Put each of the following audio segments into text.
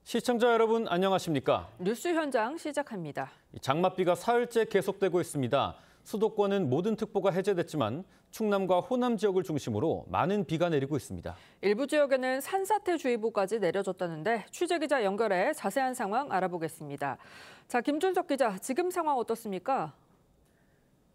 시청자 여러분 안녕하십니까? 뉴스 현장 시작합니다. 장맛비가 사흘째 계속되고 있습니다. 수도권은 모든 특보가 해제됐지만 충남과 호남 지역을 중심으로 많은 비가 내리고 있습니다. 일부 지역에는 산사태주의보까지 내려졌다는데 취재기자 연결해 자세한 상황 알아보겠습니다. 자, 김준석 기자, 지금 상황 어떻습니까?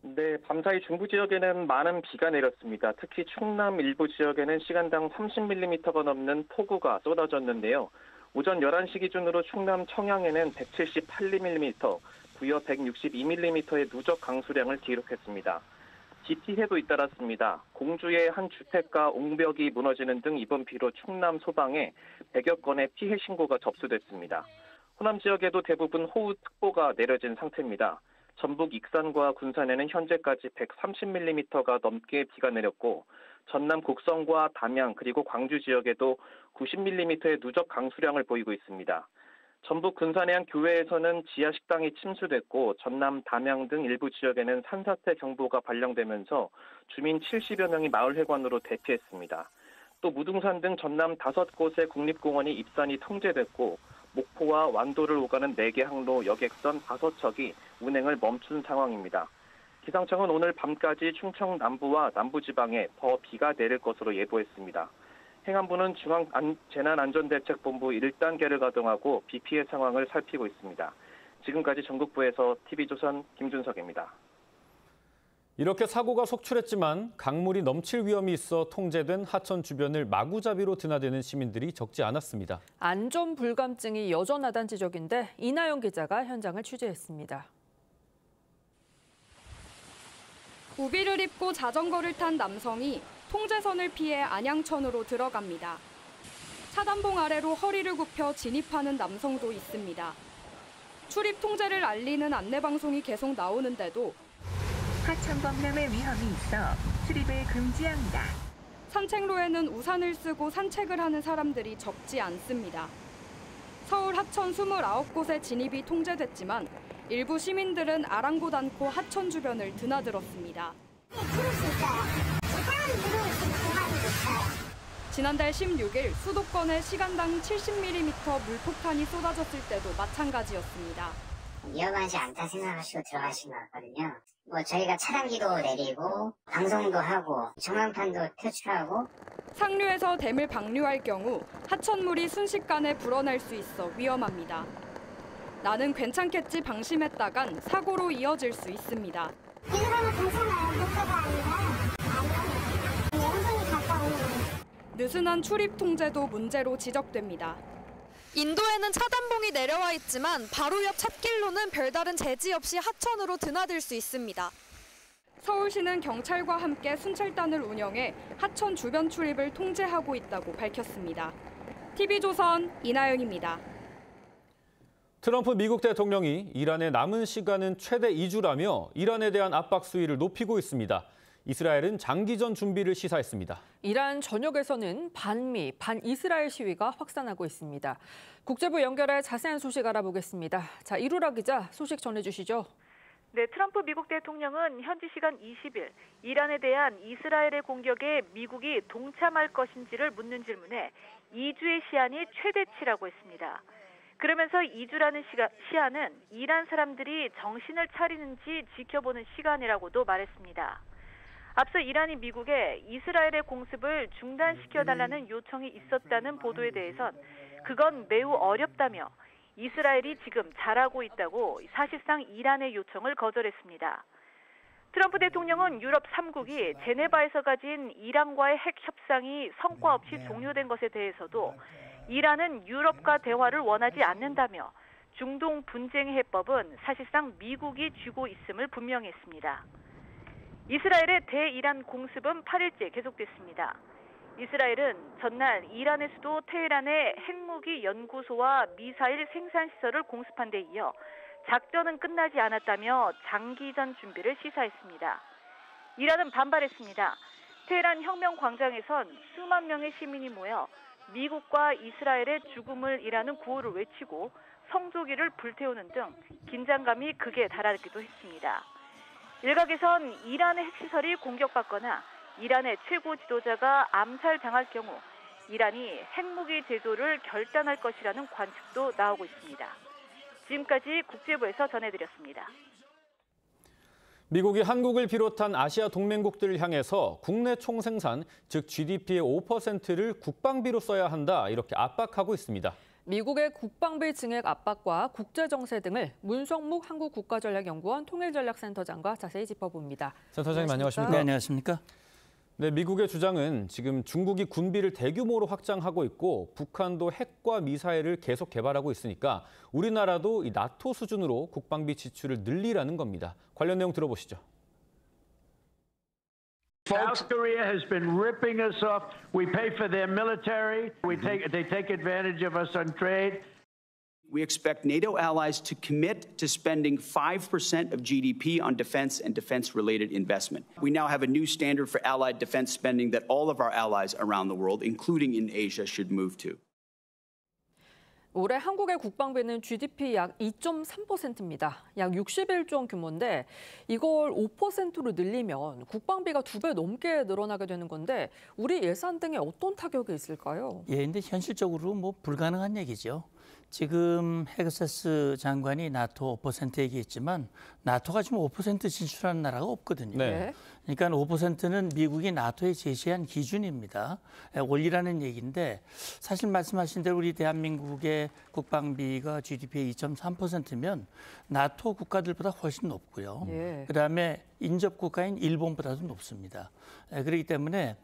네, 밤사이 중부 지역에는 많은 비가 내렸습니다. 특히 충남 일부 지역에는 시간당 30mm가 넘는 폭우가 쏟아졌는데요. 오전 11시 기준으로 충남 청양에는 178mm, 부여 162mm의 누적 강수량을 기록했습니다. 비 피해도 잇따랐습니다. 공주의 한 주택가 옹벽이 무너지는 등 이번 비로 충남 소방에 100여 건의 피해 신고가 접수됐습니다. 호남 지역에도 대부분 호우특보가 내려진 상태입니다. 전북 익산과 군산에는 현재까지 130mm가 넘게 비가 내렸고 전남 곡성과 담양 그리고 광주 지역에도 90mm의 누적 강수량을 보이고 있습니다. 전북 군산의 한 교회에서는 지하 식당이 침수됐고 전남 담양 등 일부 지역에는 산사태 경보가 발령되면서 주민 70여 명이 마을회관으로 대피했습니다. 또 무등산 등 전남 5곳의 국립공원이 입산이 통제됐고 목포와 완도를 오가는 4개 항로 여객선 5척이 운행을 멈춘 상황입니다. 기상청은 오늘 밤까지 충청 남부와 남부지방에 더 비가 내릴 것으로 예보했습니다. 행안부는 중앙재난안전대책본부 1단계를 가동하고 비 피해 상황을 살피고 있습니다. 지금까지 전국부에서 TV조선 김준석입니다. 이렇게 사고가 속출했지만 강물이 넘칠 위험이 있어 통제된 하천 주변을 마구잡이로 드나드는 시민들이 적지 않았습니다. 안전 불감증이 여전하다는 지적인데 이나영 기자가 현장을 취재했습니다. 우비를 입고 자전거를 탄 남성이 통제선을 피해 안양천으로 들어갑니다. 차단봉 아래로 허리를 굽혀 진입하는 남성도 있습니다. 출입 통제를 알리는 안내방송이 계속 나오는데도 하천 범람의 위험이 있어 출입을 금지합니다. 산책로에는 우산을 쓰고 산책을 하는 사람들이 적지 않습니다. 서울 하천 29곳의 진입이 통제됐지만 일부 시민들은 아랑곳 않고 하천 주변을 드나들었습니다. 지난달 16일 수도권에 시간당 70mm 물폭탄이 쏟아졌을 때도 마찬가지였습니다. 위험하지 않다 생각하시고 들어가신 것 같거든요. 저희가 차단기도 내리고 방송도 하고 전광판도 표출하고 상류에서 댐을 방류할 경우 하천물이 순식간에 불어날 수 있어 위험합니다. 나는 괜찮겠지 방심했다간 사고로 이어질 수 있습니다. 이거는 괜찮아요. 목표가 아니라 한번이 갔다 오는 느슨한 출입 통제도 문제로 지적됩니다. 인도에는 차단봉이 내려와 있지만 바로 옆 찻길로는 별다른 제지 없이 하천으로 드나들 수 있습니다. 서울시는 경찰과 함께 순찰단을 운영해 하천 주변 출입을 통제하고 있다고 밝혔습니다. TV조선 이나영입니다. 트럼프 미국 대통령이 이란의 남은 시간은 최대 2주라며 이란에 대한 압박 수위를 높이고 있습니다. 이스라엘은 장기전 준비를 시사했습니다. 이란 전역에서는 반미, 반이스라엘 시위가 확산하고 있습니다. 국제부 연결해 자세한 소식 알아보겠습니다. 자, 이루라 기자, 소식 전해주시죠. 네, 트럼프 미국 대통령은 현지 시간 20일 이란에 대한 이스라엘의 공격에 미국이 동참할 것인지를 묻는 질문에 2주의 시한이 최대치라고 했습니다. 그러면서 2주라는 시한은 이란 사람들이 정신을 차리는지 지켜보는 시간이라고도 말했습니다. 앞서 이란이 미국에 이스라엘의 공습을 중단시켜달라는 요청이 있었다는 보도에 대해선 그건 매우 어렵다며 이스라엘이 지금 잘하고 있다고 사실상 이란의 요청을 거절했습니다. 트럼프 대통령은 유럽 3국이 제네바에서 가진 이란과의 핵 협상이 성과 없이 종료된 것에 대해서도 이란은 유럽과 대화를 원하지 않는다며 중동 분쟁 해법은 사실상 미국이 쥐고 있음을 분명히 했습니다. 이스라엘의 대이란 공습은 8일째 계속됐습니다. 이스라엘은 전날 이란의 수도 테헤란의 핵무기 연구소와 미사일 생산시설을 공습한 데 이어 작전은 끝나지 않았다며 장기전 준비를 시사했습니다. 이란은 반발했습니다. 테헤란 혁명광장에선 수만 명의 시민이 모여 미국과 이스라엘의 죽음을 일하는 구호를 외치고 성조기를 불태우는 등 긴장감이 극에 달하기도 했습니다. 일각에선 이란의 핵시설이 공격받거나 이란의 최고 지도자가 암살당할 경우 이란이 핵무기 제조를 결단할 것이라는 관측도 나오고 있습니다. 지금까지 국제부에서 전해드렸습니다. 미국이 한국을 비롯한 아시아 동맹국들을 향해서 국내 총생산, 즉 GDP의 5%를 국방비로 써야 한다, 이렇게 압박하고 있습니다. 미국의 국방비 증액 압박과 국제정세 등을 문성묵 한국국가전략연구원 통일전략센터장과 자세히 짚어봅니다. 센터장님 안녕하십니까? 네, 안녕하십니까? 네, 미국의 주장은 지금 중국이 군비를 대규모로 확장하고 있고 북한도 핵과 미사일을 계속 개발하고 있으니까 우리나라도 이 나토 수준으로 국방비 지출을 늘리라는 겁니다. 관련 내용 들어보시죠. South Korea has been ripping us off. We pay for their military. They take advantage of us on trade. We expect NATO allies to commit to spending 5% of GDP on defense and defense-related investment. We now have a new standard for allied defense spending that all of our allies around the world, including in Asia, should move to. 올해 한국의 국방비는 GDP 약 2.3%입니다. 약 61조 원 규모인데 이걸 5%로 늘리면 국방비가 2배 넘게 늘어나게 되는 건데 우리 예산 등에 어떤 타격이 있을까요? 예, 근데 현실적으로 뭐 불가능한 얘기죠. 지금 헤그세스 장관이 나토 5% 얘기했지만 나토가 지금 5% 진출하는 나라가 없거든요. 네. 그러니까 5%는 미국이 나토에 제시한 기준입니다. 올리라는 얘기인데 사실 말씀하신 대로 우리 대한민국의 국방비가 GDP의 2.3%면 나토 국가들보다 훨씬 높고요. 예. 그다음에 인접 국가인 일본보다도 높습니다. 그렇기 때문에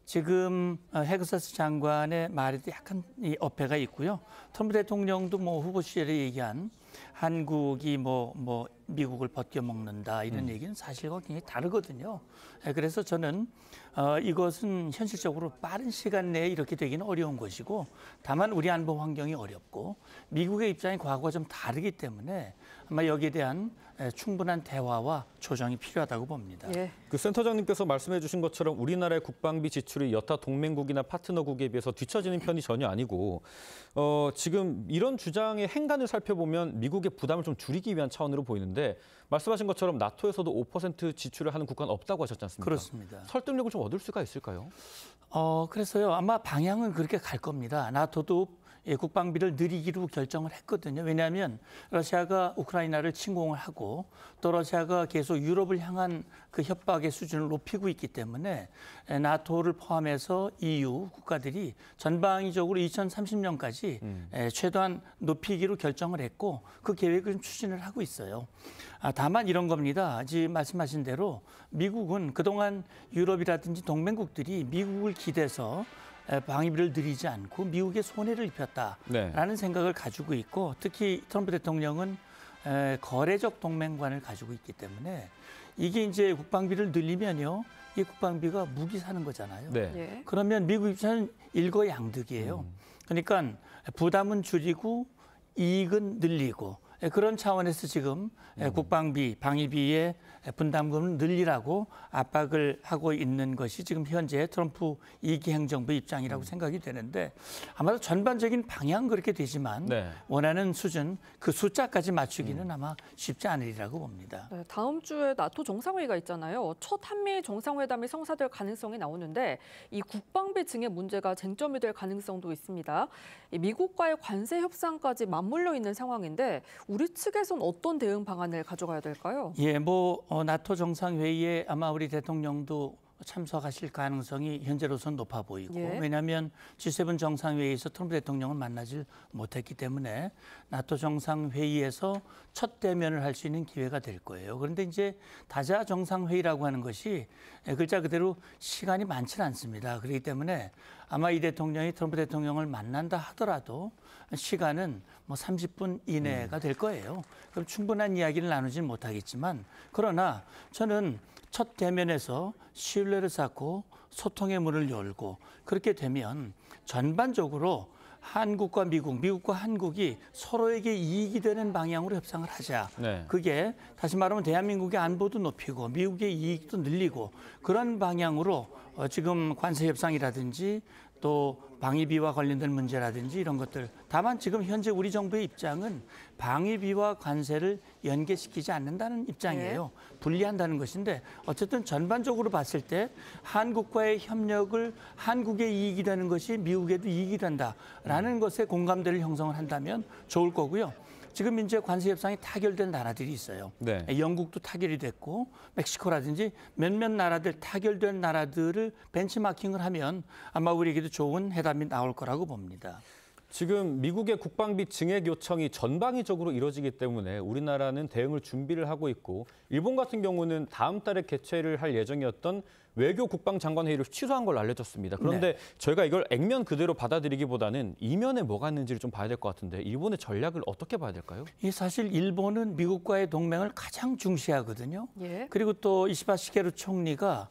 지금 헤그세스 장관의 말에도 약간 어폐가 있고요. 트럼프 대통령도 뭐 후보 시절에 얘기한 한국이 뭐 미국을 벗겨먹는다 이런 얘기는 사실과 굉장히 다르거든요. 그래서 저는 이것은 현실적으로 빠른 시간 내에 이렇게 되기는 어려운 것이고 다만 우리 안보 환경이 어렵고 미국의 입장이 과거와 좀 다르기 때문에 아마 여기에 대한 충분한 대화와 조정이 필요하다고 봅니다. 예. 그 센터장님께서 말씀해 주신 것처럼 우리나라의 국방비 지출이 여타 동맹국이나 파트너국에 비해서 뒤처지는 편이 전혀 아니고 지금 이런 주장의 행간을 살펴보면 미국의 부담을 좀 줄이기 위한 차원으로 보이는데 말씀하신 것처럼 나토에서도 5% 지출을 하는 국가는 없다고 하셨지 않습니까? 그렇습니다. 설득력을 좀 얻을 수가 있을까요? 그래서요. 아마 방향은 그렇게 갈 겁니다. 나토도 국방비를 늘리기로 결정을 했거든요. 왜냐하면 러시아가 우크라이나를 침공을 하고 또 러시아가 계속 유럽을 향한 그 협박의 수준을 높이고 있기 때문에 나토를 포함해서 EU 국가들이 전방위적으로 2030년까지 최대한 높이기로 결정을 했고 그 계획을 좀 추진을 하고 있어요. 다만 이런 겁니다. 지금 말씀하신 대로 미국은 그동안 유럽이라든지 동맹국들이 미국을 기대서 방위비를 늘리지 않고 미국에 손해를 입혔다라는 생각을 가지고 있고 특히 트럼프 대통령은 거래적 동맹관을 가지고 있기 때문에 이게 이제 국방비를 늘리면요. 이 국방비가 무기 사는 거잖아요. 네. 예. 그러면 미국 입장은 일거양득이에요. 그러니까 부담은 줄이고 이익은 늘리고 그런 차원에서 지금 국방비, 방위비의 분담금을 늘리라고 압박을 하고 있는 것이 지금 현재 트럼프 2기 행정부 입장이라고 생각이 되는데 아마도 전반적인 방향은 그렇게 되지만 원하는 수준, 그 숫자까지 맞추기는 아마 쉽지 않으리라고 봅니다. 네, 다음 주에 나토 정상회의가 있잖아요. 첫 한미 정상회담이 성사될 가능성이 나오는데 이 국방비 증액 문제가 쟁점이 될 가능성도 있습니다. 미국과의 관세 협상까지 맞물려 있는 상황인데 우리 측에서는 어떤 대응 방안을 가져가야 될까요? 예, 나토 정상회의에 아마 우리 대통령도 참석하실 가능성이 현재로서는 높아 보이고 왜냐하면 G7 정상회의에서 트럼프 대통령을 만나질 못했기 때문에 나토 정상회의에서 첫 대면을 할 수 있는 기회가 될 거예요. 그런데 이제 다자 정상회의라고 하는 것이 글자 그대로 시간이 많지는 않습니다. 그렇기 때문에 아마 이 대통령이 트럼프 대통령을 만난다 하더라도 시간은 30분 이내가 될 거예요. 그럼 충분한 이야기를 나누지는 못하겠지만 그러나 저는 첫 대면에서 신뢰를 쌓고 소통의 문을 열고 그렇게 되면 전반적으로 한국과 미국과 한국이 서로에게 이익이 되는 방향으로 협상을 하자. 그게 다시 말하면 대한민국의 안보도 높이고 미국의 이익도 늘리고 그런 방향으로 지금 관세 협상이라든지 또 방위비와 관련된 문제라든지 이런 것들. 다만 지금 현재 우리 정부의 입장은 방위비와 관세를 연계시키지 않는다는 입장이에요. 분리한다는 것인데 어쨌든 전반적으로 봤을 때 한국과의 협력을 한국의 이익이 되는 것이 미국에도 이익이 된다라는 것에 공감대를 형성을 한다면 좋을 거고요. 지금 이제 관세 협상이 타결된 나라들이 있어요. 네. 영국도 타결이 됐고 멕시코라든지 몇몇 나라들 타결된 나라들을 벤치마킹을 하면 아마 우리에게도 좋은 해답이 나올 거라고 봅니다. 지금 미국의 국방비 증액 요청이 전방위적으로 이뤄지기 때문에 우리나라는 대응을 준비를 하고 있고 일본 같은 경우는 다음 달에 개최를 할 예정이었던 외교 국방장관 회의를 취소한 걸로 알려졌습니다. 그런데 저희가 이걸 액면 그대로 받아들이기보다는 이면에 뭐가 있는지를 좀 봐야 될 것 같은데 일본의 전략을 어떻게 봐야 될까요? 사실 일본은 미국과의 동맹을 가장 중시하거든요. 그리고 또 이시바 시게루 총리가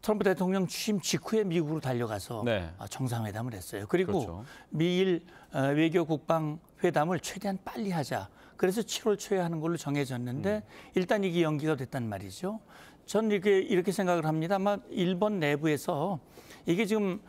트럼프 대통령 취임 직후에 미국으로 달려가서 정상회담을 했어요. 그리고 미일 외교 국방 회담을 최대한 빨리 하자. 그래서 7월 초에 하는 걸로 정해졌는데 일단 이게 연기가 됐단 말이죠. 저는 이렇게 생각을 합니다. 아마 일본 내부에서 이게 지금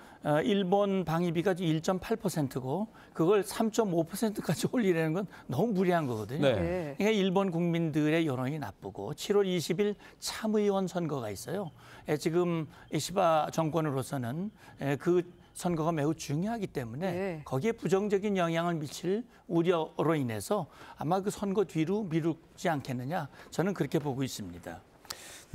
일본 방위비가 1.8%고 그걸 3.5%까지 올리려는 건 너무 무리한 거거든요. 그러니까 일본 국민들의 여론이 나쁘고 7월 20일 참의원 선거가 있어요. 지금 이시바 정권으로서는 그 선거가 매우 중요하기 때문에 거기에 부정적인 영향을 미칠 우려로 인해서 아마 그 선거 뒤로 미루지 않겠느냐 저는 그렇게 보고 있습니다.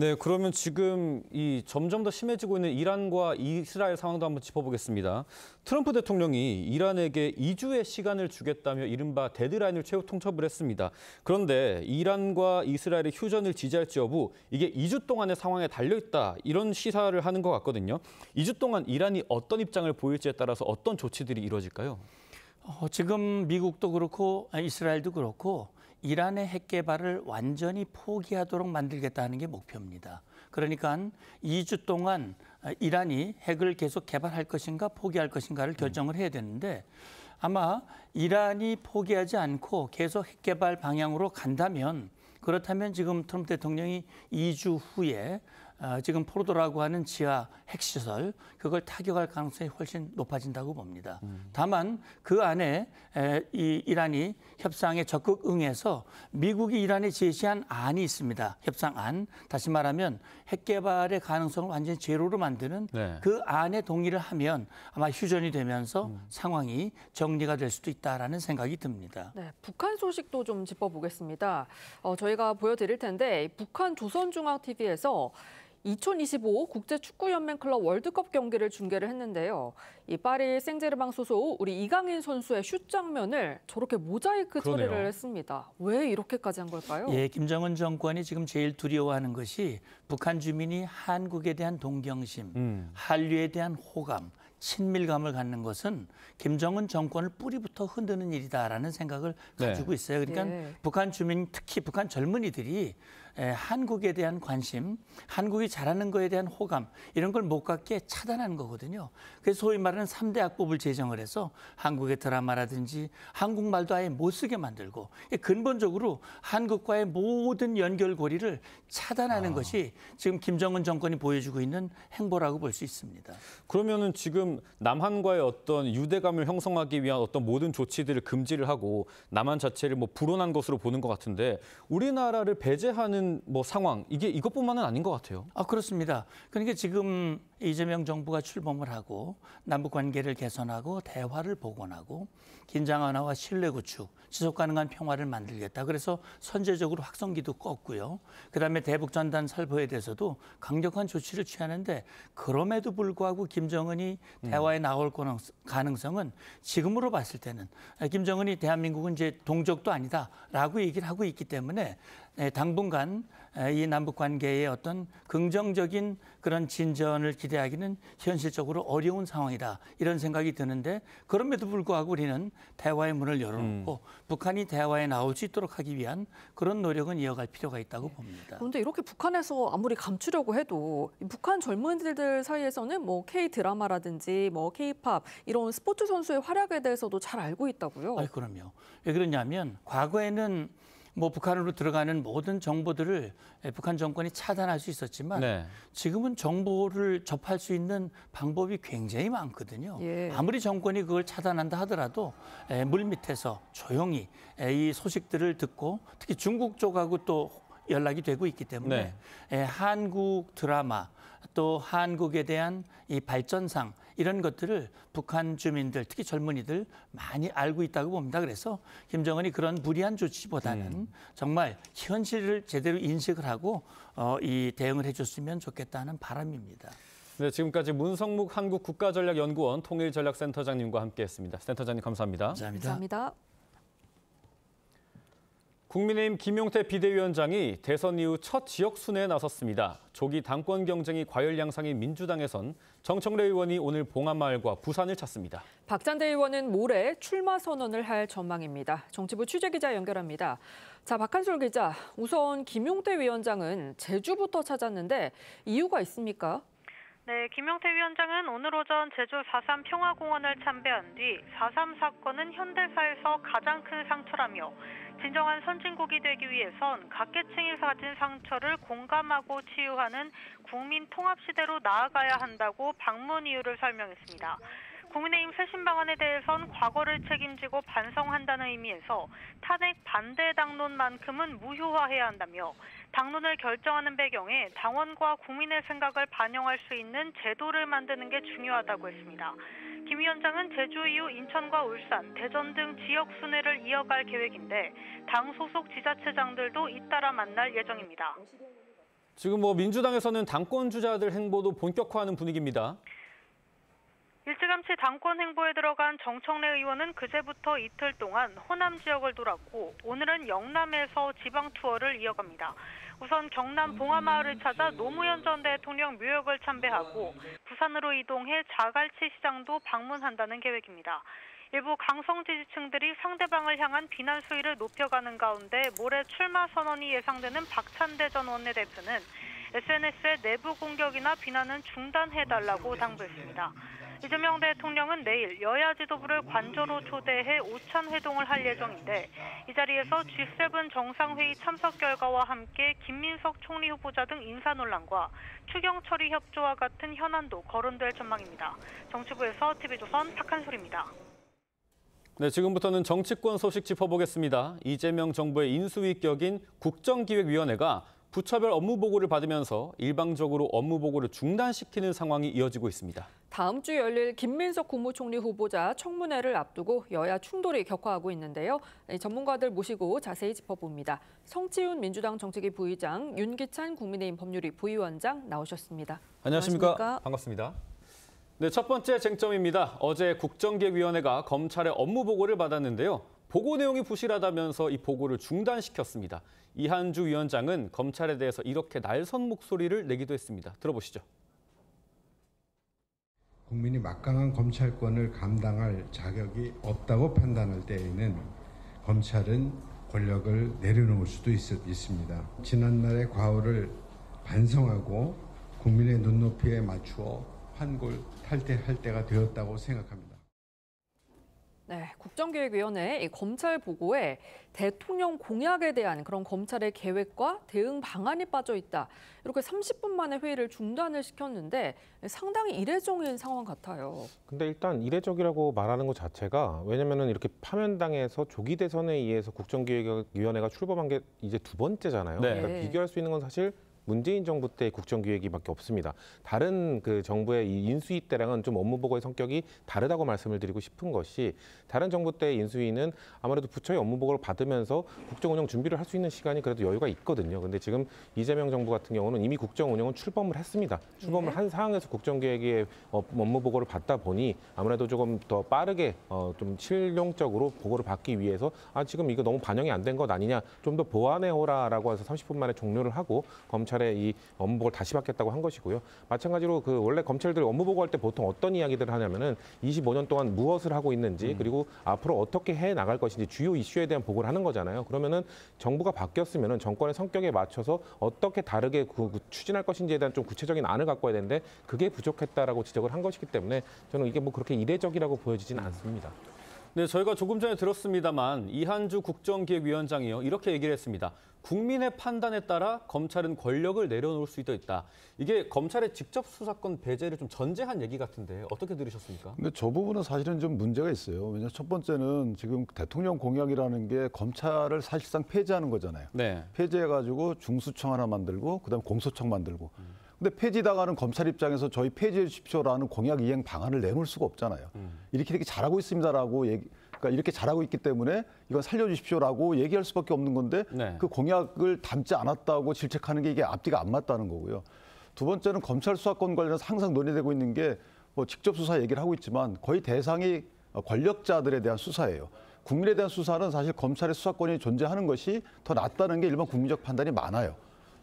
네, 그러면 지금 이 점점 더 심해지고 있는 이란과 이스라엘 상황도 한번 짚어보겠습니다. 트럼프 대통령이 이란에게 2주의 시간을 주겠다며 이른바 데드라인을 최후 통첩을 했습니다. 그런데 이란과 이스라엘의 휴전을 지지할지 여부 이게 2주 동안의 상황에 달려있다 이런 시사를 하는 것 같거든요. 2주 동안 이란이 어떤 입장을 보일지에 따라서 어떤 조치들이 이루어질까요? 지금 미국도 그렇고 이스라엘도 그렇고 이란의 핵 개발을 완전히 포기하도록 만들겠다는 게 목표입니다. 그러니까 2주 동안 이란이 핵을 계속 개발할 것인가 포기할 것인가를 결정을 해야 되는데 아마 이란이 포기하지 않고 계속 핵 개발 방향으로 간다면 그렇다면 지금 트럼프 대통령이 2주 후에 지금 포르도라고 하는 지하 핵시설 그걸 타격할 가능성이 훨씬 높아진다고 봅니다. 다만 그 안에 이 이란이 협상에 적극 응해서 미국이 이란에 제시한 안이 있습니다. 협상안. 다시 말하면 핵 개발의 가능성을 완전히 제로로 만드는 그 안에 동의를 하면 아마 휴전이 되면서 상황이 정리가 될 수도 있다라는 생각이 듭니다. 네, 북한 소식도 좀 짚어보겠습니다. 저희가 보여드릴 텐데 북한 조선중앙TV에서 2025 국제축구연맹 클럽 월드컵 경기를 중계를 했는데요. 이 파리 생제르맹 소속 우리 이강인 선수의 슛 장면을 저렇게 모자이크 처리를 했습니다. 왜 이렇게까지 한 걸까요? 김정은 정권이 지금 제일 두려워하는 것이 북한 주민이 한국에 대한 동경심, 한류에 대한 호감, 친밀감을 갖는 것은 김정은 정권을 뿌리부터 흔드는 일이다라는 생각을 가지고 있어요. 그러니까 북한 주민, 특히 북한 젊은이들이 한국에 대한 관심, 한국이 잘하는 거에 대한 호감 이런 걸 못 갖게 차단하는 거거든요. 그래서 소위 말하는 3대 악법을 제정을 해서 한국의 드라마라든지 한국말도 아예 못 쓰게 만들고 근본적으로 한국과의 모든 연결고리를 차단하는 것이 지금 김정은 정권이 보여주고 있는 행보라고 볼 수 있습니다. 그러면은 지금 남한과의 어떤 유대감을 형성하기 위한 어떤 모든 조치들을 금지를 하고 남한 자체를 불온한 것으로 보는 것 같은데 우리나라를 배제하는 상황 이것뿐만은 아닌 것 같아요. 그렇습니다. 그러니까 지금 이재명 정부가 출범을 하고 남북 관계를 개선하고 대화를 복원하고 긴장 완화와 신뢰 구축, 지속 가능한 평화를 만들겠다. 그래서 선제적으로 확성기도 껐고요. 그다음에 대북 전단 살포에 대해서도 강력한 조치를 취하는데 그럼에도 불구하고 김정은이 대화에 나올 가능성은 지금으로 봤을 때는 김정은이 대한민국은 이제 동족도 아니다라고 얘기를 하고 있기 때문에 당분간 이 남북 관계의 어떤 긍정적인 그런 진전을 기대하기는 현실적으로 어려운 상황이다. 이런 생각이 드는데 그럼에도 불구하고 우리는 대화의 문을 열어놓고 북한이 대화에 나올 수 있도록 하기 위한 그런 노력은 이어갈 필요가 있다고 봅니다. 그런데 이렇게 북한에서 아무리 감추려고 해도 북한 젊은이들 사이에서는 K-드라마라든지 K-팝 이런 스포츠 선수의 활약에 대해서도 잘 알고 있다고요? 그럼요. 왜 그러냐면 과거에는 뭐 북한으로 들어가는 모든 정보들을 북한 정권이 차단할 수 있었지만 네. 지금은 정보를 접할 수 있는 방법이 굉장히 많거든요. 예. 아무리 정권이 그걸 차단한다 하더라도 물밑에서 조용히 이 소식들을 듣고 특히 중국 쪽하고 또 연락이 되고 있기 때문에 한국 드라마 또 한국에 대한 이 발전상 이런 것들을 북한 주민들 특히 젊은이들 많이 알고 있다고 봅니다. 그래서 김정은이 그런 무리한 조치보다는 정말 현실을 제대로 인식을 하고 이 대응을 해줬으면 좋겠다는 바람입니다. 네, 지금까지 문성묵 한국국가전략연구원 통일전략센터장님과 함께했습니다. 센터장님 감사합니다. 감사합니다. 국민의힘 김용태 비대위원장이 대선 이후 첫 지역 순회에 나섰습니다. 조기 당권 경쟁이 과열 양상인 민주당에선 정청래 의원이 오늘 봉하마을과 부산을 찾습니다. 박찬대 의원은 모레 출마 선언을 할 전망입니다. 정치부 취재기자 연결합니다. 자, 박한솔 기자, 우선 김용태 위원장은 제주부터 찾았는데 이유가 있습니까? 네, 김용태 위원장은 오늘 오전 제주 4.3 평화공원을 참배한 뒤 4.3 사건은 현대사에서 가장 큰 상처라며 진정한 선진국이 되기 위해선 각계층이 가진 상처를 공감하고 치유하는 국민 통합 시대로 나아가야 한다고 방문 이유를 설명했습니다. 국민의힘 쇄신 방안에 대해선 과거를 책임지고 반성한다는 의미에서 탄핵 반대 당론만큼은 무효화해야 한다며 당론을 결정하는 배경에 당원과 국민의 생각을 반영할 수 있는 제도를 만드는 게 중요하다고 했습니다. 김 위원장은 제주 이후 인천과 울산, 대전 등 지역 순회를 이어갈 계획인데 당 소속 지자체장들도 잇따라 만날 예정입니다. 지금 민주당에서는 당권 주자들 행보도 본격화하는 분위기입니다. 일찌감치 당권 행보에 들어간 정청래 의원은 그제부터 이틀 동안 호남 지역을 돌았고 오늘은 영남에서 지방 투어를 이어갑니다. 우선 경남 봉하마을을 찾아 노무현 전 대통령 묘역을 참배하고 부산으로 이동해 자갈치 시장도 방문한다는 계획입니다. 일부 강성 지지층들이 상대방을 향한 비난 수위를 높여가는 가운데 모레 출마 선언이 예상되는 박찬대 전 원내대표는 SNS의 내부 공격이나 비난은 중단해달라고 당부했습니다. 이재명 대통령은 내일 여야 지도부를 관저로 초대해 오찬 회동을 할 예정인데 이 자리에서 G7 정상회의 참석 결과와 함께 김민석 총리 후보자 등 인사 논란과 추경 처리 협조와 같은 현안도 거론될 전망입니다. 정치부에서 TV조선 박한솔입니다. 네, 지금부터는 정치권 소식 짚어보겠습니다. 이재명 정부의 인수위 격인 국정기획위원회가 부처별 업무 보고를 받으면서 일방적으로 업무 보고를 중단시키는 상황이 이어지고 있습니다. 다음 주 열릴 김민석 국무총리 후보자 청문회를 앞두고 여야 충돌이 격화하고 있는데요. 전문가들 모시고 자세히 짚어봅니다. 성치훈 민주당 정책위 부의장, 윤기찬 국민의힘 법률위 부위원장 나오셨습니다. 안녕하십니까? 반갑습니다. 네, 첫 번째 쟁점입니다. 어제 국정기획위원회가 검찰의 업무 보고를 받았는데요. 보고 내용이 부실하다면서 이 보고를 중단시켰습니다. 이한주 위원장은 검찰에 대해서 이렇게 날선 목소리를 내기도 했습니다. 들어보시죠. 국민이 막강한 검찰권을 감당할 자격이 없다고 판단할 때에는 검찰은 권력을 내려놓을 수도 있습니다. 지난날의 과오를 반성하고 국민의 눈높이에 맞추어 환골 탈퇴할 때가 되었다고 생각합니다. 네, 국정기획위원회 검찰 보고에 대통령 공약에 대한 그런 검찰의 계획과 대응 방안이 빠져 있다. 이렇게 30분 만에 회의를 중단을 시켰는데 상당히 이례적인 상황 같아요. 근데 일단 이례적이라고 말하는 것 자체가 왜냐면은 이렇게 파면당해서 조기 대선에 의해서 국정기획위원회가 출범한 게 이제 두 번째잖아요. 네. 그러니까 비교할 수 있는 건 사실 문재인 정부 때 국정기획위밖에 없습니다. 다른 그 정부의 이 인수위 때랑은 좀 업무 보고의 성격이 다르다고 말씀을 드리고 싶은 것이 다른 정부 때 인수위는 아무래도 부처의 업무 보고를 받으면서 국정운영 준비를 할 수 있는 시간이 그래도 여유가 있거든요. 근데 지금 이재명 정부 같은 경우는 이미 국정운영은 출범을 했습니다. 출범을 한 상황에서 국정기획위의 업무 보고를 받다 보니 아무래도 조금 더 빠르게 좀 실용적으로 보고를 받기 위해서 지금 이거 너무 반영이 안 된 것 아니냐, 좀 더 보완해오라라고 해서 30분 만에 종료를 하고 검찰의 이 업무 보고를 다시 받겠다고 한 것이고요. 마찬가지로 그 원래 검찰들이 업무 보고할 때 보통 어떤 이야기들을 하냐면은 25년 동안 무엇을 하고 있는지 그리고 앞으로 어떻게 해 나갈 것인지 주요 이슈에 대한 보고를 하는 거잖아요. 그러면은 정부가 바뀌었으면은 정권의 성격에 맞춰서 어떻게 다르게 추진할 것인지에 대한 좀 구체적인 안을 갖고 와야 되는데 그게 부족했다라고 지적을 한 것이기 때문에 저는 이게 뭐 그렇게 이례적이라고 보여지지는 않습니다. 네, 저희가 조금 전에 들었습니다만 이한주 국정기획위원장이요 이렇게 얘기를 했습니다. 국민의 판단에 따라 검찰은 권력을 내려놓을 수도 있다. 이게 검찰의 직접 수사권 배제를 좀 전제한 얘기 같은데 어떻게 들으셨습니까? 근데 저 부분은 사실은 좀 문제가 있어요. 왜냐하면 첫 번째는 지금 대통령 공약이라는 게 검찰을 사실상 폐지하는 거잖아요. 네. 폐지해가지고 중수청 하나 만들고 그다음에 공소청 만들고. 근데 폐지당하는 검찰 입장에서 저희 폐지해 주십시오라는 공약 이행 방안을 내놓을 수가 없잖아요. 이렇게 잘하고 있습니다라고 그러니까 이렇게 잘하고 있기 때문에 이건 살려주십시오라고 얘기할 수밖에 없는 건데 네. 그 공약을 담지 않았다고 질책하는 게 이게 앞뒤가 안 맞다는 거고요. 두 번째는 검찰 수사권 관련해서 항상 논의되고 있는 게 뭐 직접 수사 얘기를 하고 있지만 거의 대상이 권력자들에 대한 수사예요. 국민에 대한 수사는 사실 검찰의 수사권이 존재하는 것이 더 낫다는 게 일반 국민적 판단이 많아요.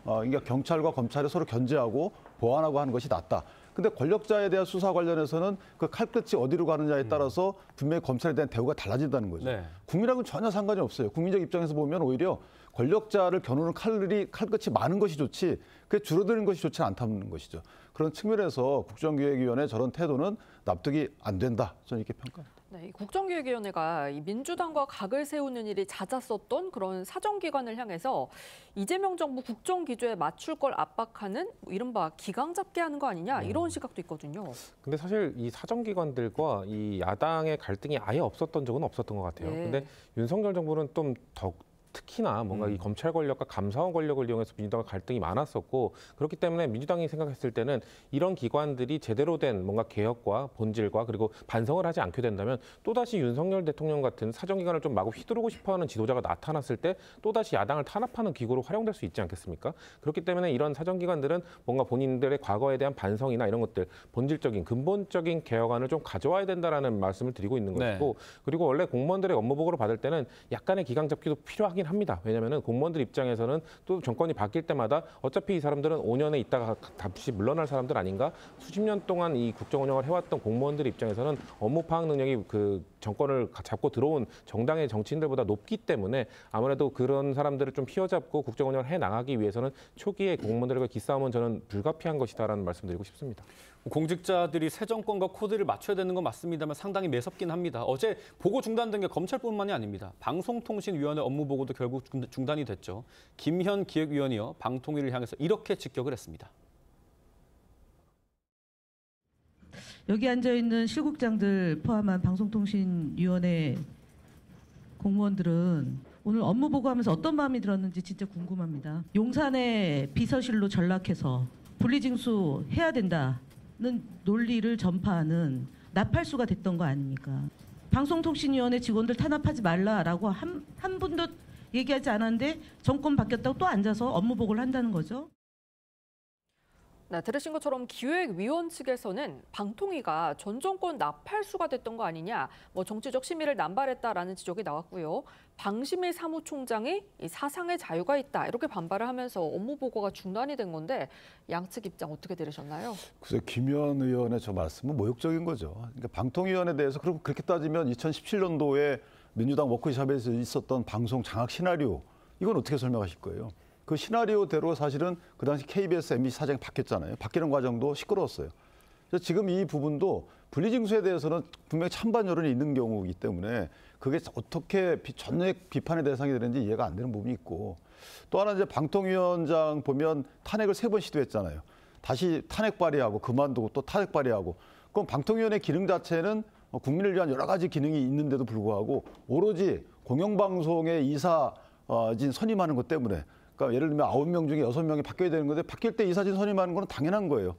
그러니까 경찰과 검찰이 서로 견제하고 보완하고 하는 것이 낫다. 근데 권력자에 대한 수사 관련해서는 그 칼끝이 어디로 가느냐에 따라서 분명히 검찰에 대한 대우가 달라진다는 거죠. 네. 국민하고는 전혀 상관이 없어요. 국민적 입장에서 보면 오히려 권력자를 겨누는 칼끝이 많은 것이 좋지 그게 줄어드는 것이 좋지 않다는 것이죠. 그런 측면에서 국정기획위원회 저런 태도는 납득이 안 된다. 저는 이렇게 평가합니다. 네, 이 국정기획위원회가 이 민주당과 각을 세우는 일이 잦았었던 그런 사정기관을 향해서 이재명 정부 국정기조에 맞출 걸 압박하는 이른바 기강 잡기 하는 거 아니냐 이런 시각도 있거든요. 근데 사실 이 사정기관들과 이 야당의 갈등이 아예 없었던 적은 없었던 것 같아요. 네. 근데 윤석열 정부는 좀 더 특히나 뭔가 이 검찰 권력과 감사원 권력을 이용해서 민주당과 갈등이 많았었고 그렇기 때문에 민주당이 생각했을 때는 이런 기관들이 제대로 된 뭔가 개혁과 본질과 그리고 반성을 하지 않게 된다면 또다시 윤석열 대통령 같은 사정기관을 좀 마구 휘두르고 싶어하는 지도자가 나타났을 때 또다시 야당을 탄압하는 기구로 활용될 수 있지 않겠습니까? 그렇기 때문에 이런 사정기관들은 뭔가 본인들의 과거에 대한 반성이나 이런 것들 본질적인 근본적인 개혁안을 좀 가져와야 된다라는 말씀을 드리고 있는 것이고 그리고 원래 공무원들의 업무 보고를 받을 때는 약간의 기강 잡기도 필요하긴 합니다. 왜냐하면 공무원들 입장에서는 또 정권이 바뀔 때마다 어차피 이 사람들은 5년에 있다가 다시 물러날 사람들 아닌가? 수십 년 동안 이 국정 운영을 해왔던 공무원들 입장에서는 업무 파악 능력이 그 정권을 잡고 들어온 정당의 정치인들보다 높기 때문에 아무래도 그런 사람들을 좀 휘어잡고 국정 운영을 해 나가기 위해서는 초기에 공무원들과 기싸움은 저는 불가피한 것이다라는 말씀드리고 싶습니다. 공직자들이 새 정권과 코드를 맞춰야 되는 건 맞습니다만 상당히 매섭긴 합니다. 어제 보고 중단된 게 검찰뿐만이 아닙니다. 방송통신위원회 업무 보고도 결국 중단이 됐죠. 김현 기획위원이요 방통위를 향해서 이렇게 직격을 했습니다. 여기 앉아있는 실국장들 포함한 방송통신위원회 공무원들은 오늘 업무 보고하면서 어떤 마음이 들었는지 진짜 궁금합니다. 용산의 비서실로 전락해서 분리징수 해야 된다는 논리를 전파하는 나팔수가 됐던 거 아닙니까? 방송통신위원회 직원들 탄압하지 말라라고 한 분도 얘기하지 않았는데 정권 바뀌었다고 또 앉아서 업무 보고를 한다는 거죠. 네, 들으신 것처럼 기획위원 측에서는 방통위가 전 정권 나팔수가 됐던 거 아니냐, 정치적 심의를 남발했다라는 지적이 나왔고요. 방심일 사무총장이 이 사상의 자유가 있다 이렇게 반발을 하면서 업무 보고가 중단이 된 건데 양측 입장 어떻게 들으셨나요? 글쎄 김현 의원의 저 말씀은 모욕적인 거죠. 그러니까 방통위원회에 대해서 그렇게 따지면 2017년도에 민주당 워크숍에서 있었던 방송 장악 시나리오 이건 어떻게 설명하실 거예요? 그 시나리오대로 사실은 그 당시 KBS, MBC 사장이 바뀌었잖아요. 바뀌는 과정도 시끄러웠어요. 그래서 지금 이 부분도 분리징수에 대해서는 분명히 찬반 여론이 있는 경우이기 때문에 그게 어떻게 전액 비판의 대상이 되는지 이해가 안 되는 부분이 있고 또 하나 이제 방통위원장 보면 탄핵을 3번 시도했잖아요. 다시 탄핵 발의하고 그만두고 또 탄핵 발의하고 그럼 방통위원회 기능 자체는 국민을 위한 여러 가지 기능이 있는데도 불구하고 오로지 공영방송의 이사진 선임하는 것 때문에 그러니까 예를 들면 9명 중에 6명이 바뀌어야 되는 건데 바뀔 때 이사진 선임하는 건 당연한 거예요.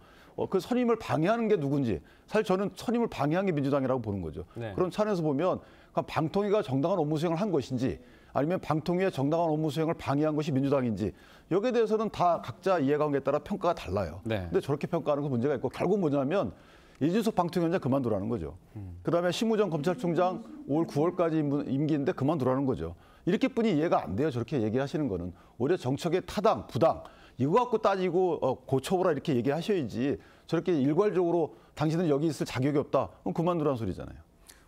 그 선임을 방해하는 게 누군지 사실 저는 선임을 방해한 게 민주당이라고 보는 거죠. 네. 그런 차원에서 보면 방통위가 정당한 업무 수행을 한 것인지 아니면 방통위의 정당한 업무 수행을 방해한 것이 민주당인지 여기에 대해서는 다 각자 이해관계에 따라 평가가 달라요. 네. 근데 저렇게 평가하는 건 문제가 있고 결국 뭐냐면 이준석 방통위원장 그만두라는 거죠. 그다음에 심우정 검찰총장 올 9월까지 임기인데 그만두라는 거죠. 이렇게뿐이 이해가 안 돼요. 저렇게 얘기하시는 거는. 오히려 정책의 타당, 부당 이거 갖고 따지고 고쳐보라 이렇게 얘기하셔야지 저렇게 일괄적으로 당신은 여기 있을 자격이 없다. 그럼 그만두라는 소리잖아요.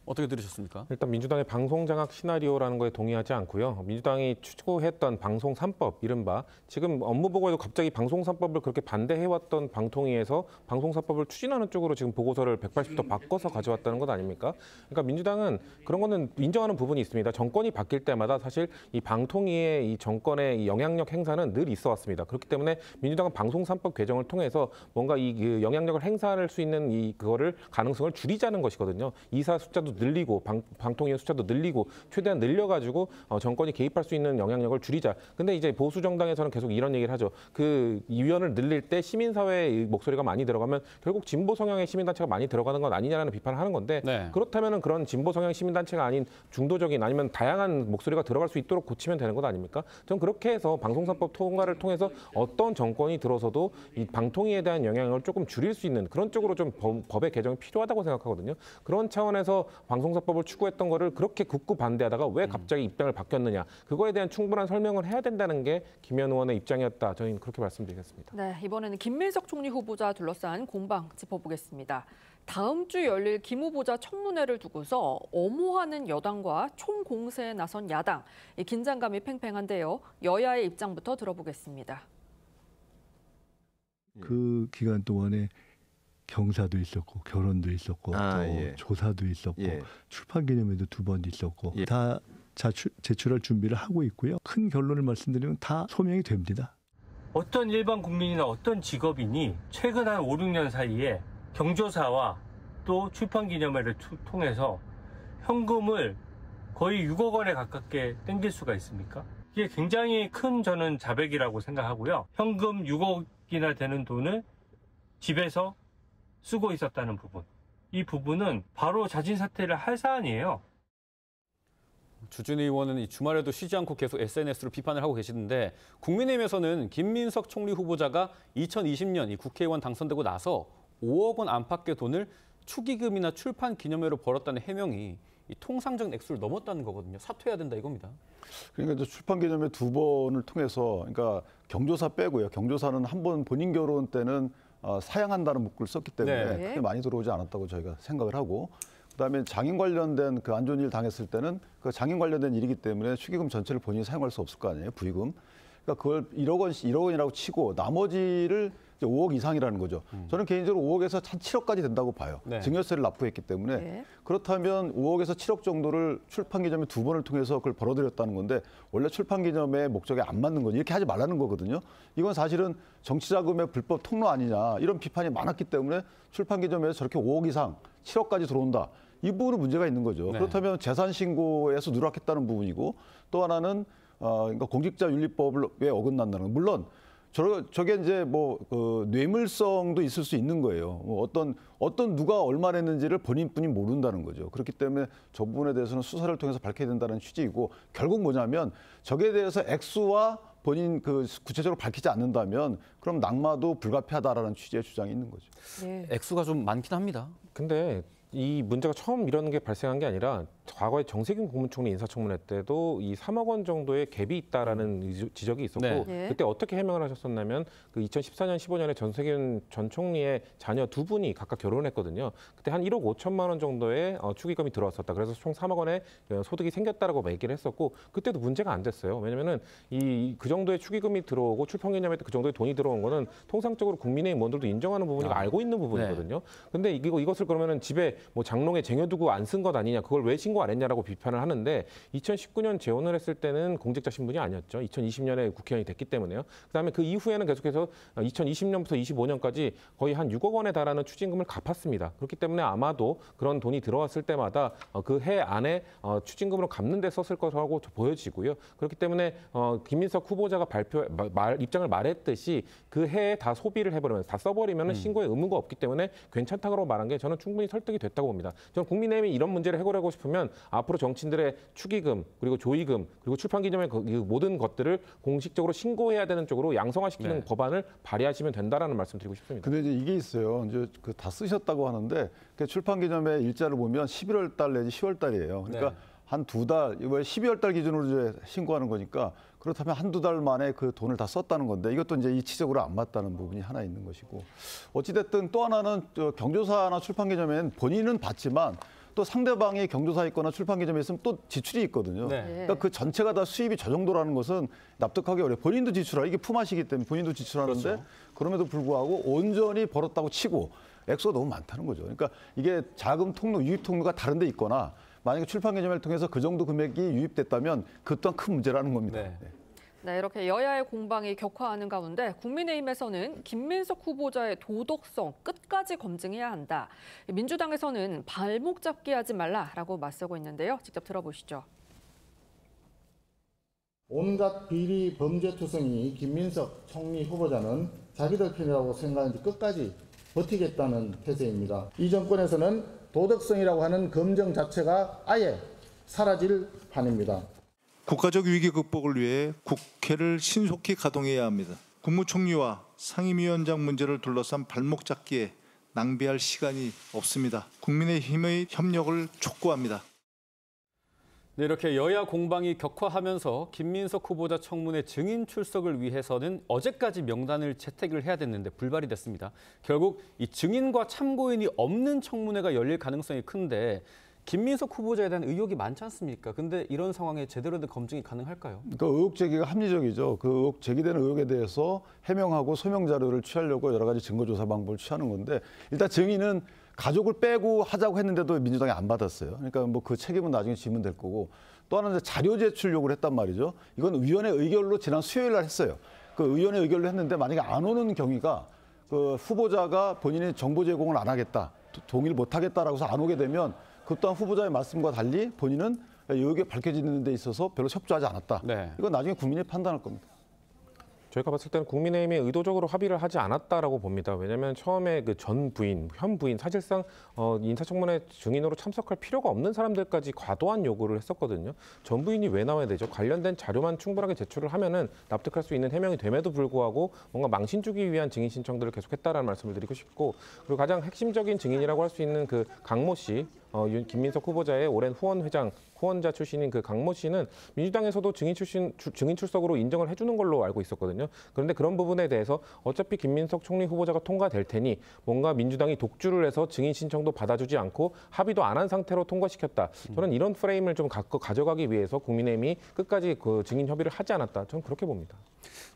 어떻게 들으셨습니까? 일단 민주당의 방송 장악 시나리오라는 거에 동의하지 않고요. 민주당이 추구했던 방송 3법, 이른바 지금 업무 보고에도 갑자기 방송 3법을 그렇게 반대해왔던 방통위에서 방송 4법을 추진하는 쪽으로 지금 보고서를 180도 바꿔서 가져왔다는 것 아닙니까? 그러니까 민주당은 그런 거는 인정하는 부분이 있습니다. 정권이 바뀔 때마다 사실 이 방통위의 이 정권의 이 영향력 행사는 늘 있어 왔습니다. 그렇기 때문에 민주당은 방송 3법 개정을 통해서 뭔가 이 영향력을 행사할 수 있는 그거를 가능성을 줄이자는 것이거든요. 이사 숫자도 늘리고 방통위의 숫자도 늘리고 최대한 늘려가지고 정권이 개입할 수 있는 영향력을 줄이자. 근데 이제 보수 정당에서는 계속 이런 얘기를 하죠. 그 위원을 늘릴 때 시민사회의 목소리가 많이 들어가면 결국 진보 성향의 시민단체가 많이 들어가는 건 아니냐라는 비판을 하는 건데 그렇다면은 그런 진보 성향 시민단체가 아닌 중도적인 아니면 다양한 목소리가 들어갈 수 있도록 고치면 되는 것 아닙니까? 전 그렇게 해서 방송사법 통과를 통해서 어떤 정권이 들어서도 이 방통위에 대한 영향을 조금 줄일 수 있는 그런 쪽으로 좀 법의 개정이 필요하다고 생각하거든요. 그런 차원에서 방송사법을 추구했던 거를 그렇게 굳고 반대하다가 왜 갑자기 입장을 바뀌었느냐. 그거에 대한 충분한 설명을 해야 된다는 게 김현 의원의 입장이었다. 저희는 그렇게 말씀드리겠습니다. 네, 이번에는 김민석 총리 후보자 둘러싼 공방 짚어보겠습니다. 다음 주 열릴 김 후보자 청문회를 두고서 엄호하는 여당과 총공세에 나선 야당. 이 긴장감이 팽팽한데요. 여야의 입장부터 들어보겠습니다. 그 기간 동안에 경사도 있었고 결혼도 있었고 또 조사도 있었고 출판 기념회도 2번 있었고 다 제출할 준비를 하고 있고요. 큰 결론을 말씀드리면 다 소명이 됩니다. 어떤 일반 국민이나 어떤 직업인이 최근 한 5, 6년 사이에 경조사와 또 출판 기념회를 통해서 현금을 거의 6억 원에 가깝게 땡길 수가 있습니까? 이게 굉장히 큰 저는 자백이라고 생각하고요. 현금 6억이나 되는 돈을 집에서 쓰고 있었다는 부분. 이 부분은 바로 자진 사퇴를 할 사안이에요. 주진우 의원은 이 주말에도 쉬지 않고 계속 SNS로 비판을 하고 계시는데 국민의힘에서는 김민석 총리 후보자가 2020년 이 국회의원 당선되고 나서 5억 원 안팎의 돈을 축의금이나 출판 기념회로 벌었다는 해명이 이 통상적 액수를 넘었다는 거거든요. 사퇴해야 된다 이겁니다. 그러니까 출판 기념회 2번을 통해서 그러니까 경조사 빼고요. 경조사는 한 번 본인 결혼 때는 사양한다는 문구를 썼기 때문에 크게 많이 들어오지 않았다고 저희가 생각을 하고 그다음에 장인 관련된 그 안 좋은 일 당했을 때는 그 장인 관련된 일이기 때문에 축의금 전체를 본인이 사용할 수 없을 거 아니에요. 부의금. 그러니까 그걸 1억 원이라고 치고 나머지를 이제 5억 이상이라는 거죠. 저는 개인적으로 5억에서 한 7억까지 된다고 봐요. 증여세를 납부했기 때문에 그렇다면 5억에서 7억 정도를 출판 기념회 2번을 통해서 그걸 벌어들였다는 건데 원래 출판 기념회의 목적에 안 맞는 거지. 이렇게 하지 말라는 거거든요. 이건 사실은 정치자금의 불법 통로 아니냐 이런 비판이 많았기 때문에 출판 기념회에서 저렇게 5억 이상 7억까지 들어온다. 이 부분은 문제가 있는 거죠. 그렇다면 재산 신고에서 누락했다는 부분이고 또 하나는 그러니까 공직자윤리법에 어긋난다는 거. 물론 저게 이제 뇌물성도 있을 수 있는 거예요. 어떤 누가 얼마 냈는지를 본인뿐이 모른다는 거죠. 그렇기 때문에 저 부분에 대해서는 수사를 통해서 밝혀야 된다는 취지이고 결국 뭐냐면 저게 대해서 액수와 본인 구체적으로 밝히지 않는다면 그럼 낙마도 불가피하다라는 취지의 주장이 있는 거죠. 액수가 좀 많긴 합니다. 근데 이 문제가 처음 이런 게 발생한 게 아니라 과거에 정세균 국무총리 인사청문회 때도 이 3억 원 정도의 갭이 있다라는 지적이 있었고 그때 어떻게 해명을 하셨었냐면 그 2014년, 15년에 전세균 전 총리의 자녀 2분이 각각 결혼했거든요. 그때 한 1억 5천만 원 정도의 축의금이 들어왔었다. 그래서 총 3억 원의 소득이 생겼다라고 얘기를 했었고 그때도 문제가 안 됐어요. 왜냐면은 그 정도의 축의금이 들어오고 출판기념회 때 그 정도의 돈이 들어온 거는 통상적으로 국민의힘 의원들도 인정하는 부분이고 알고 있는 부분이거든요. 근데 이것을 그러면은 집에 뭐 장롱에 쟁여두고 안 쓴 것 아니냐, 그걸 왜 신고 안 했냐라고 비판을 하는데 2019년 재혼을 했을 때는 공직자 신분이 아니었죠. 2020년에 국회의원이 됐기 때문에요. 그다음에 그 이후에는 계속해서 2020년부터 25년까지 거의 한 6억 원에 달하는 추징금을 갚았습니다. 그렇기 때문에 아마도 그런 돈이 들어왔을 때마다 그 해 안에 추징금으로 갚는 데 썼을 것이라고 보여지고요. 그렇기 때문에 김민석 후보자가 입장을 말했듯이 그 해에 다 소비를 해버리면 다 써버리면 신고에 의무가 없기 때문에 괜찮다고 말한 게 저는 충분히 설득이 됐다고 봅니다. 저는 국민의힘이 이런 문제를 해결하고 싶으면 앞으로 정치인들의 축의금 그리고 조의금 그리고 출판기념회 모든 것들을 공식적으로 신고해야 되는 쪽으로 양성화시키는 법안을 발의하시면 된다라는 말씀드리고 싶습니다. 근데 이제 이게 있어요. 이제 다 쓰셨다고 하는데 출판기념회 일자를 보면 11월 달 내지 10월 달이에요. 그러니까 한 2달, 12월 달 기준으로 이제 신고하는 거니까 그렇다면 한두 달 만에 그 돈을 다 썼다는 건데 이것도 이제 이치적으로 안 맞다는 부분이 하나 있는 것이고 어찌됐든 또 하나는 경조사나 출판기념회는 본인은 받지만 또 상대방이 경조사에 있거나 출판 기념에 있으면 또 지출이 있거든요. 네. 그러니까 그 전체가 다 수입이 저 정도라는 것은 납득하기 어려워요. 본인도 지출하고 이게 품앗이기 때문에 본인도 지출하는데 그렇죠. 그럼에도 불구하고 온전히 벌었다고 치고 액수가 너무 많다는 거죠. 그러니까 이게 자금 통로, 유입 통로가 다른 데 있거나 만약에 출판 기념회를 통해서 그 정도 금액이 유입됐다면 그 또한 큰 문제라는 겁니다. 네. 네, 이렇게 여야의 공방이 격화하는 가운데 국민의힘에서는 김민석 후보자의 도덕성 끝까지 검증해야 한다. 민주당에서는 발목 잡기 하지 말라라고 맞서고 있는데요. 직접 들어보시죠. 온갖 비리 범죄투성이 김민석 총리 후보자는 자기들 편이라고 생각하는지 끝까지 버티겠다는 태세입니다. 이 정권에서는 도덕성이라고 하는 검증 자체가 아예 사라질 판입니다. 국가적 위기 극복을 위해 국회를 신속히 가동해야 합니다. 국무총리와 상임위원장 문제를 둘러싼 발목 잡기에 낭비할 시간이 없습니다. 국민의힘의 협력을 촉구합니다. 네, 이렇게 여야 공방이 격화하면서 김민석 후보자 청문회 증인 출석을 위해서는 어제까지 명단을 채택을 해야 됐는데 불발이 됐습니다. 결국 이 증인과 참고인이 없는 청문회가 열릴 가능성이 큰데 김민석 후보자에 대한 의혹이 많지 않습니까? 근데 이런 상황에 제대로 된 검증이 가능할까요? 그 의혹 제기가 합리적이죠. 그 의혹 제기되는 의혹에 대해서 해명하고 소명 자료를 취하려고 여러 가지 증거 조사 방법을 취하는 건데 일단 증인은 가족을 빼고 하자고 했는데도 민주당이 안 받았어요. 그러니까 뭐 그 책임은 나중에 지면 될 거고 또 하나는 자료 제출 요구를 했단 말이죠. 이건 위원회 의결로 지난 수요일 날 했어요. 그 의원회 의결로 했는데 만약에 안 오는 경위가 그 후보자가 본인이 정보 제공을 안 하겠다, 동의를 못 하겠다라고 해서 안 오게 되면 그 또한 후보자의 말씀과 달리 본인은 의혹이 밝혀지는 데 있어서 별로 협조하지 않았다. 네. 이건 나중에 국민이 판단할 겁니다. 저희가 봤을 때는 국민의힘이 의도적으로 합의를 하지 않았다라고 봅니다. 왜냐하면 처음에 그 전 부인, 현 부인 사실상 인사청문회 증인으로 참석할 필요가 없는 사람들까지 과도한 요구를 했었거든요. 전 부인이 왜 나와야 되죠? 관련된 자료만 충분하게 제출을 하면은 납득할 수 있는 해명이 됨에도 불구하고 뭔가 망신 주기 위한 증인 신청들을 계속했다라는 말씀을 드리고 싶고 그리고 가장 핵심적인 증인이라고 할 수 있는 그 강모 씨. 김민석 후보자의 오랜 후원자 출신인 그 강모 씨는 민주당에서도 증인 출석으로 인정을 해주는 걸로 알고 있었거든요. 그런데 그런 부분에 대해서 어차피 김민석 총리 후보자가 통과될 테니 뭔가 민주당이 독주를 해서 증인 신청도 받아주지 않고 합의도 안 한 상태로 통과시켰다. 저는 이런 프레임을 좀 가져가기 위해서 국민의힘이 끝까지 그 증인 협의를 하지 않았다. 저는 그렇게 봅니다.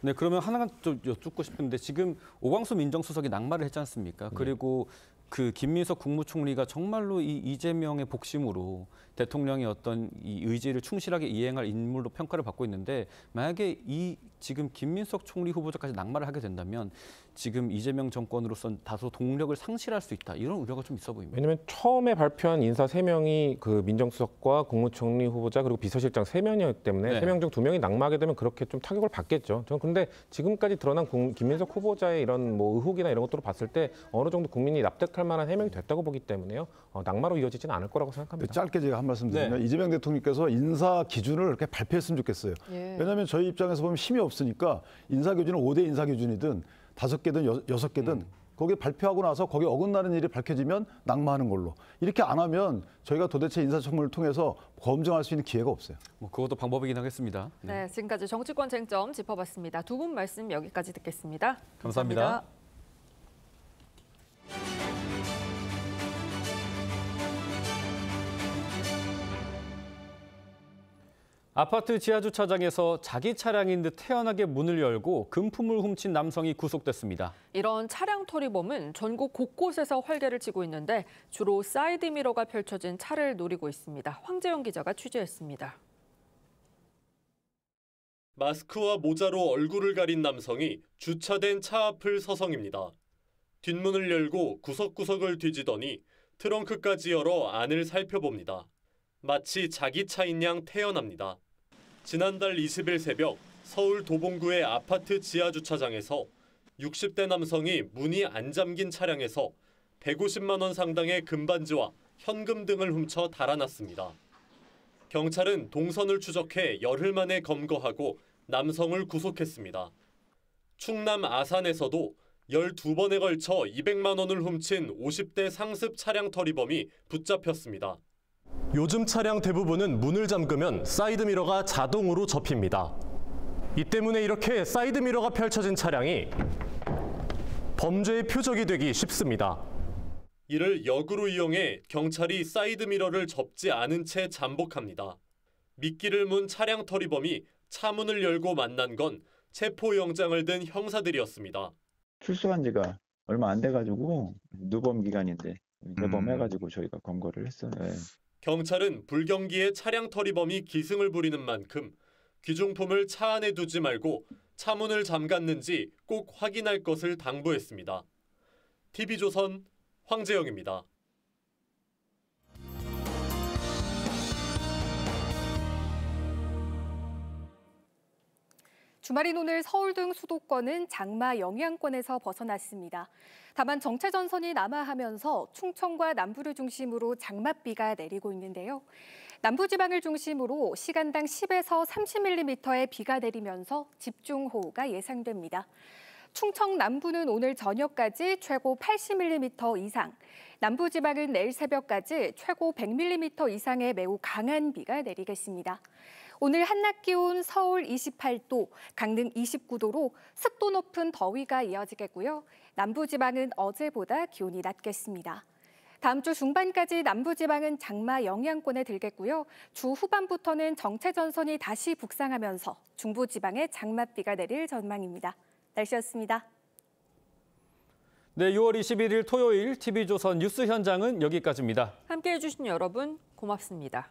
네, 그러면 하나 좀 여쭙고 싶은데 지금 오광수 민정수석이 낙마를 했지 않습니까? 그리고 그 김민석 국무총리가 정말로 이 이재명의 복심으로 대통령의 어떤 이 의지를 충실하게 이행할 인물로 평가를 받고 있는데 만약에 이 지금 김민석 총리 후보자까지 낙마를 하게 된다면 지금 이재명 정권으로선 다소 동력을 상실할 수 있다. 이런 우려가 좀 있어 보입니다. 왜냐하면 처음에 발표한 인사 3명이 그 민정수석과 국무총리 후보자 그리고 비서실장 3명이었기 때문에 3명 중 2명이 낙마하게 되면 그렇게 좀 타격을 받겠죠. 저는 근데 지금까지 드러난 김민석 후보자의 이런 뭐 의혹이나 이런 것들을 봤을 때 어느 정도 국민이 납득할 만한 해명이 됐다고 보기 때문에요. 낙마로 이어지지는 않을 거라고 생각합니다. 짧게 제가 한 말씀 드리면 네. 이재명 대통령께서 인사 기준을 이렇게 발표했으면 좋겠어요. 예. 왜냐하면 저희 입장에서 보면 힘이 없으니까 인사 기준은 5대 인사 기준이든 5개든 6개든 거기 발표하고 나서 거기 어긋나는 일이 밝혀지면 낙마하는 걸로. 이렇게 안 하면 저희가 도대체 인사청문을 통해서 검증할 수 있는 기회가 없어요. 뭐 그것도 방법이긴 하겠습니다. 네, 지금까지 정치권 쟁점 짚어봤습니다. 두 분 말씀 여기까지 듣겠습니다. 감사합니다. 아파트 지하주차장에서 자기 차량인 듯 태연하게 문을 열고 금품을 훔친 남성이 구속됐습니다. 이런 차량偷리범은 전국 곳곳에서 활개를 치고 있는데 주로 사이드미러가 펼쳐진 차를 노리고 있습니다. 황재영 기자가 취재했습니다. 마스크와 모자로 얼굴을 가린 남성이 주차된 차 앞을 서성입니다. 뒷문을 열고 구석구석을 뒤지더니 트렁크까지 열어 안을 살펴봅니다. 마치 자기 차인 양 태연합니다. 지난달 20일 새벽 서울 도봉구의 아파트 지하주차장에서 60대 남성이 문이 안 잠긴 차량에서 150만 원 상당의 금반지와 현금 등을 훔쳐 달아났습니다. 경찰은 동선을 추적해 열흘 만에 검거하고 남성을 구속했습니다. 충남 아산에서도 12번에 걸쳐 200만 원을 훔친 50대 상습 차량偷리범이 붙잡혔습니다. 요즘 차량 대부분은 문을 잠그면 사이드미러가 자동으로 접힙니다. 이 때문에 이렇게 사이드미러가 펼쳐진 차량이 범죄의 표적이 되기 쉽습니다. 이를 역으로 이용해 경찰이 사이드미러를 접지 않은 채 잠복합니다. 미끼를 문 차량 터리범이 차 문을 열고 만난 건 체포영장을 든 형사들이었습니다. 출소한 지가 얼마 안 돼가지고 누범 기간인데 내범해가지고 저희가 검거를 했어요. 네. 경찰은 불경기에 차량 터리범이 기승을 부리는 만큼 귀중품을 차 안에 두지 말고 차 문을 잠갔는지 꼭 확인할 것을 당부했습니다. TV조선 황재영입니다. 주말인 오늘 서울 등 수도권은 장마 영향권에서 벗어났습니다. 다만 정체전선이 남하하면서 충청과 남부를 중심으로 장맛비가 내리고 있는데요. 남부지방을 중심으로 시간당 10에서 30mm의 비가 내리면서 집중호우가 예상됩니다. 충청 남부는 오늘 저녁까지 최고 80mm 이상, 남부지방은 내일 새벽까지 최고 100mm 이상의 매우 강한 비가 내리겠습니다. 오늘 한낮 기온 서울 28도, 강릉 29도로 습도 높은 더위가 이어지겠고요. 남부지방은 어제보다 기온이 낮겠습니다. 다음 주 중반까지 남부지방은 장마 영향권에 들겠고요. 주 후반부터는 정체전선이 다시 북상하면서 중부지방에 장맛비가 내릴 전망입니다. 날씨였습니다. 네, 6월 21일 토요일 TV조선 뉴스 현장은 여기까지입니다. 함께해 주신 여러분 고맙습니다.